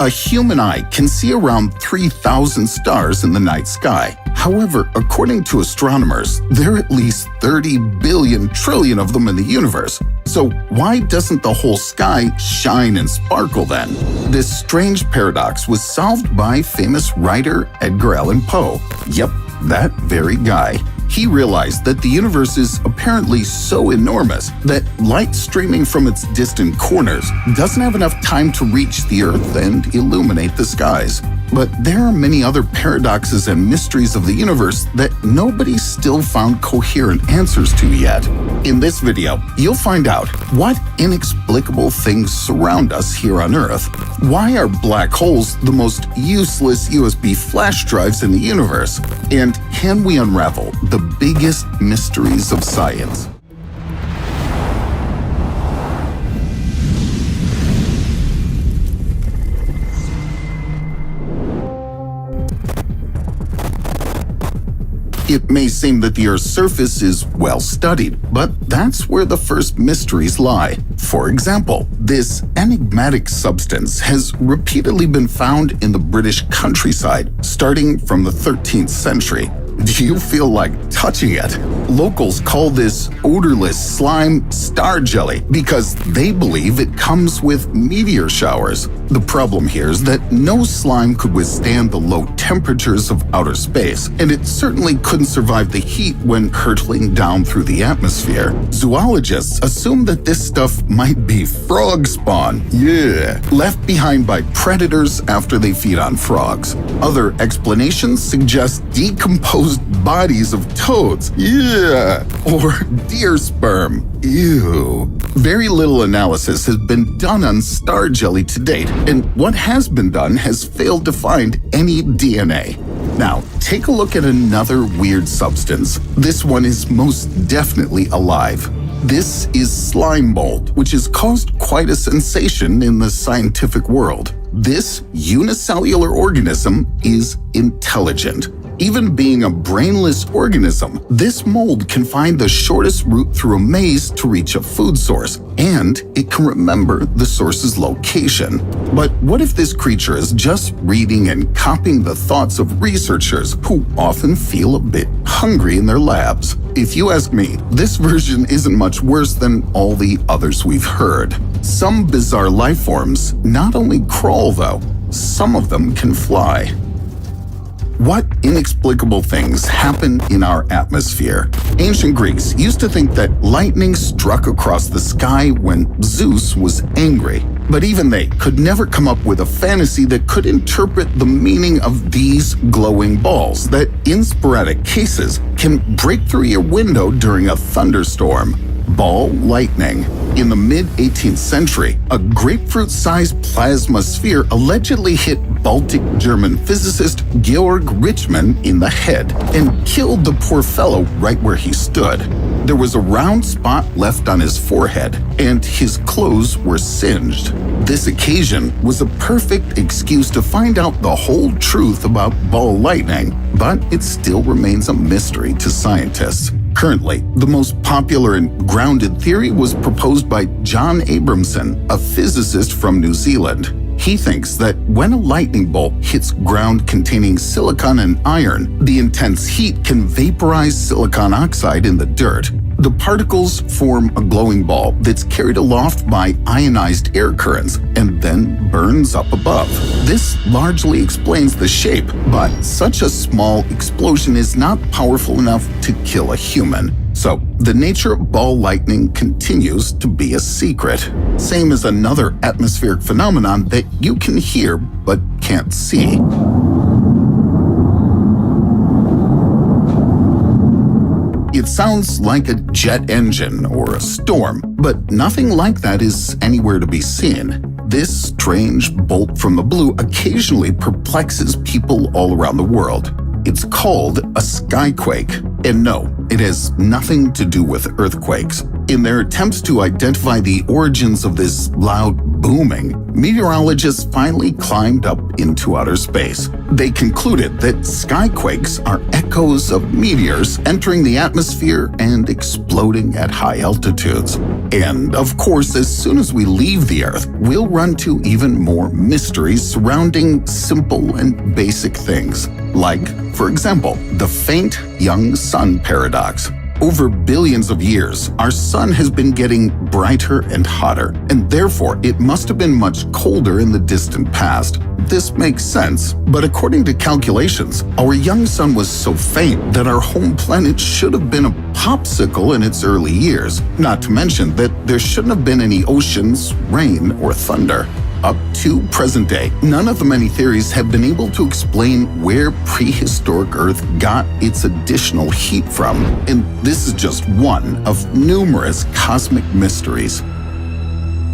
A human eye can see around 3,000 stars in the night sky. However, according to astronomers, there are at least 30 billion trillion of them in the universe. So why doesn't the whole sky shine and sparkle then? This strange paradox was solved by famous writer Edgar Allan Poe. Yep, that very guy. He realized that the universe is apparently so enormous that light streaming from its distant corners doesn't have enough time to reach the Earth and illuminate the skies. But there are many other paradoxes and mysteries of the universe that nobody's still found coherent answers to yet. In this video, you'll find out what inexplicable things surround us here on Earth, why are black holes the most useless USB flash drives in the universe, and can we unravel the biggest mysteries of science? It may seem that the Earth's surface is well studied, but that's where the first mysteries lie. For example, this enigmatic substance has repeatedly been found in the British countryside, starting from the 13th century. Do you feel like touching it? Locals call this odorless slime star jelly because they believe it comes with meteor showers. The problem here is that no slime could withstand the low temperatures of outer space, and it certainly couldn't survive the heat when hurtling down through the atmosphere. Zoologists assume that this stuff might be frog spawn, left behind by predators after they feed on frogs. Other explanations suggest decomposed bodies of toads, or deer sperm, ew. Very little analysis has been done on star jelly to date, and what has been done has failed to find any DNA. Now, take a look at another weird substance. This one is most definitely alive. This is slime mold, which has caused quite a sensation in the scientific world. This unicellular organism is intelligent. Even being a brainless organism, this mold can find the shortest route through a maze to reach a food source, and it can remember the source's location. But what if this creature is just reading and copying the thoughts of researchers who often feel a bit hungry in their labs? If you ask me, this version isn't much worse than all the others we've heard. Some bizarre life forms not only crawl though, some of them can fly. What inexplicable things happen in our atmosphere? Ancient Greeks used to think that lightning struck across the sky when Zeus was angry. But even they could never come up with a fantasy that could interpret the meaning of these glowing balls that, in sporadic cases, can break through your window during a thunderstorm. Ball lightning. In the mid-18th century, a grapefruit-sized plasma sphere allegedly hit Baltic German physicist Georg Richmann in the head and killed the poor fellow right where he stood. There was a round spot left on his forehead, and his clothes were singed. This occasion was a perfect excuse to find out the whole truth about ball lightning, but it still remains a mystery to scientists. Currently, the most popular and grounded theory was proposed by John Abramson, a physicist from New Zealand. He thinks that when a lightning bolt hits ground containing silicon and iron, the intense heat can vaporize silicon oxide in the dirt. The particles form a glowing ball that's carried aloft by ionized air currents and then burns up above. This largely explains the shape, but such a small explosion is not powerful enough to kill a human. So, the nature of ball lightning continues to be a secret. Same as another atmospheric phenomenon that you can hear but can't see. It sounds like a jet engine or a storm, but nothing like that is anywhere to be seen. This strange bolt from the blue occasionally perplexes people all around the world. It's called a skyquake. And no, it has nothing to do with earthquakes. In their attempts to identify the origins of this loud booming, meteorologists finally climbed up into outer space. They concluded that skyquakes are echoes of meteors entering the atmosphere and exploding at high altitudes. And of course, as soon as we leave the Earth, we'll run to even more mysteries surrounding simple and basic things, like, for example, the faint young sun paradox. Over billions of years, our sun has been getting brighter and hotter, and therefore it must have been much colder in the distant past. This makes sense, but according to calculations, our young sun was so faint that our home planet should have been a popsicle in its early years, not to mention that there shouldn't have been any oceans, rain, or thunder. Up to present day, none of the many theories have been able to explain where prehistoric Earth got its additional heat from, and this is just one of numerous cosmic mysteries.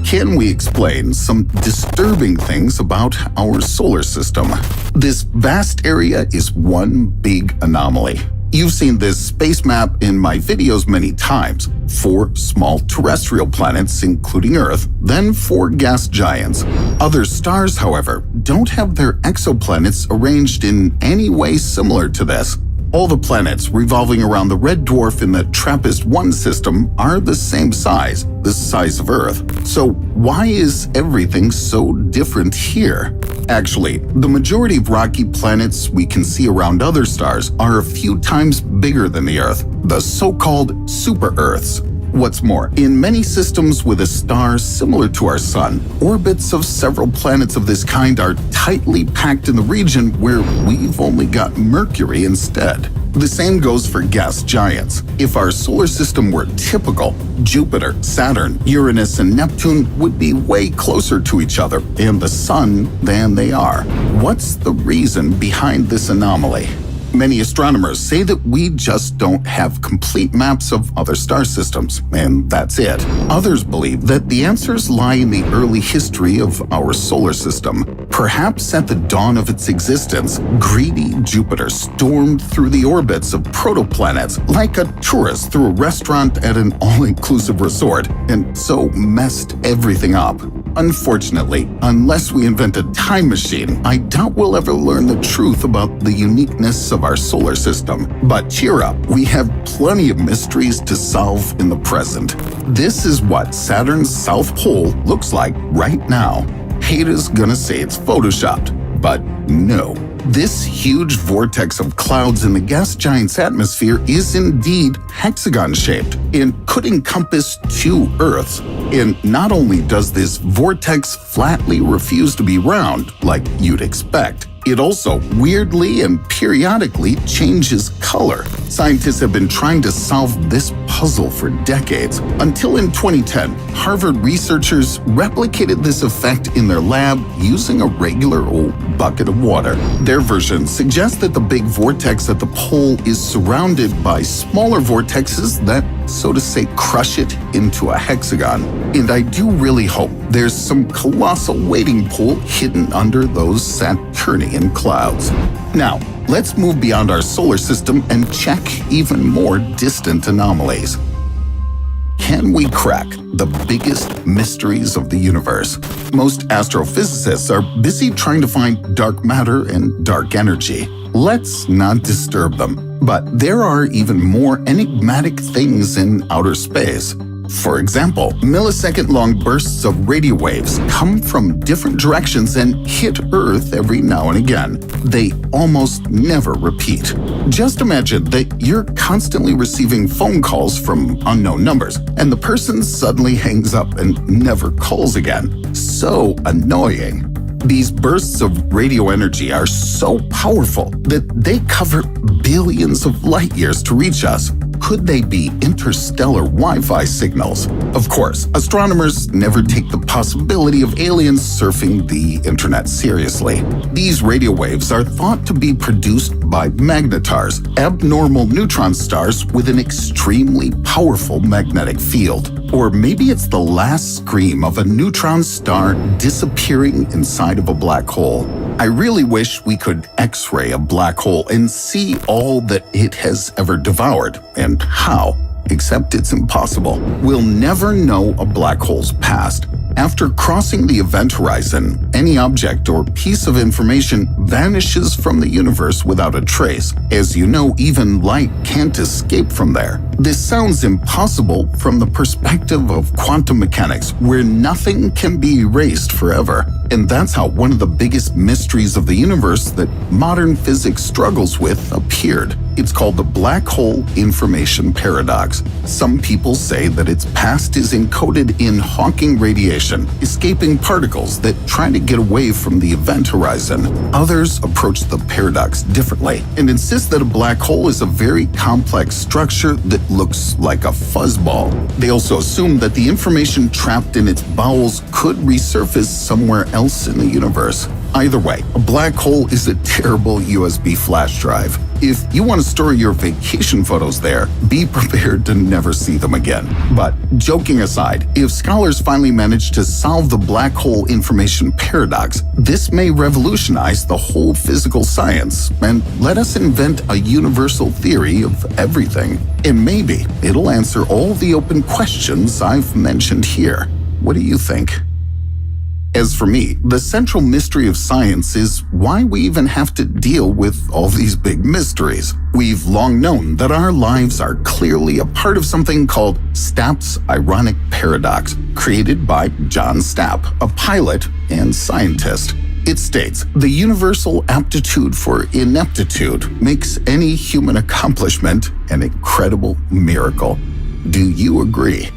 Can we explain some disturbing things about our solar system? This vast area is one big anomaly. You've seen this space map in my videos many times. 4 small terrestrial planets, including Earth, then 4 gas giants. Other stars, however, don't have their exoplanets arranged in any way similar to this. All the planets revolving around the red dwarf in the TRAPPIST-1 system are the same size, the size of Earth. So why is everything so different here? Actually, the majority of rocky planets we can see around other stars are a few times bigger than the Earth, the so-called super-Earths. What's more, in many systems with a star similar to our Sun, orbits of several planets of this kind are tightly packed in the region where we've only got Mercury instead. The same goes for gas giants. If our solar system were typical, Jupiter, Saturn, Uranus, and Neptune would be way closer to each other and the Sun than they are. What's the reason behind this anomaly? Many astronomers say that we just don't have complete maps of other star systems, and that's it. Others believe that the answers lie in the early history of our solar system. Perhaps at the dawn of its existence, greedy Jupiter stormed through the orbits of protoplanets like a tourist through a restaurant at an all-inclusive resort, and so messed everything up. Unfortunately, unless we invent a time machine, I doubt we'll ever learn the truth about the uniqueness of our solar system. But cheer up, we have plenty of mysteries to solve in the present. This is what Saturn's South Pole looks like right now. Haters gonna say it's photoshopped, but no. This huge vortex of clouds in the gas giant's atmosphere is indeed hexagon-shaped and could encompass 2 Earths. And not only does this vortex flatly refuse to be round, like you'd expect, it also weirdly and periodically changes color. Scientists have been trying to solve this puzzle for decades, until in 2010, Harvard researchers replicated this effect in their lab using a regular old bucket of water. Their version suggests that the big vortex at the pole is surrounded by smaller vortexes that, so to say, crush it into a hexagon. And I do really hope there's some colossal wading pool hidden under those Saturnian clouds. Now, let's move beyond our solar system and check even more distant anomalies. Can we crack the biggest mysteries of the universe? Most astrophysicists are busy trying to find dark matter and dark energy. Let's not disturb them. But there are even more enigmatic things in outer space. For example, millisecond-long bursts of radio waves come from different directions and hit Earth every now and again. They almost never repeat. Just imagine that you're constantly receiving phone calls from unknown numbers, and the person suddenly hangs up and never calls again. So annoying. These bursts of radio energy are so powerful that they cover billions of light years to reach us. Could they be interstellar Wi-Fi signals? Of course, astronomers never take the possibility of aliens surfing the internet seriously. These radio waves are thought to be produced by magnetars, abnormal neutron stars with an extremely powerful magnetic field. Or maybe it's the last scream of a neutron star disappearing inside of a black hole. I really wish we could X-ray a black hole and see all that it has ever devoured and how. except it's impossible. We'll never know a black hole's past. After crossing the event horizon, any object or piece of information vanishes from the universe without a trace. As you know, even light can't escape from there. This sounds impossible from the perspective of quantum mechanics, where nothing can be erased forever. And that's how one of the biggest mysteries of the universe that modern physics struggles with appeared. It's called the black hole information paradox. Some people say that its past is encoded in Hawking radiation, escaping particles that try to get away from the event horizon. Others approach the paradox differently and insist that a black hole is a very complex structure that looks like a fuzzball. They also assume that the information trapped in its bowels could resurface somewhere else in the universe. Either way, a black hole is a terrible USB flash drive. If you want to store your vacation photos there, be prepared to never see them again. But joking aside, if scholars finally manage to solve the black hole information paradox, this may revolutionize the whole physical science and let us invent a universal theory of everything. And maybe it'll answer all the open questions I've mentioned here. What do you think? As for me, the central mystery of science is why we even have to deal with all these big mysteries. We've long known that our lives are clearly a part of something called Stapp's ironic paradox, created by John Stapp, a pilot and scientist. It states, the universal aptitude for ineptitude makes any human accomplishment an incredible miracle. Do you agree?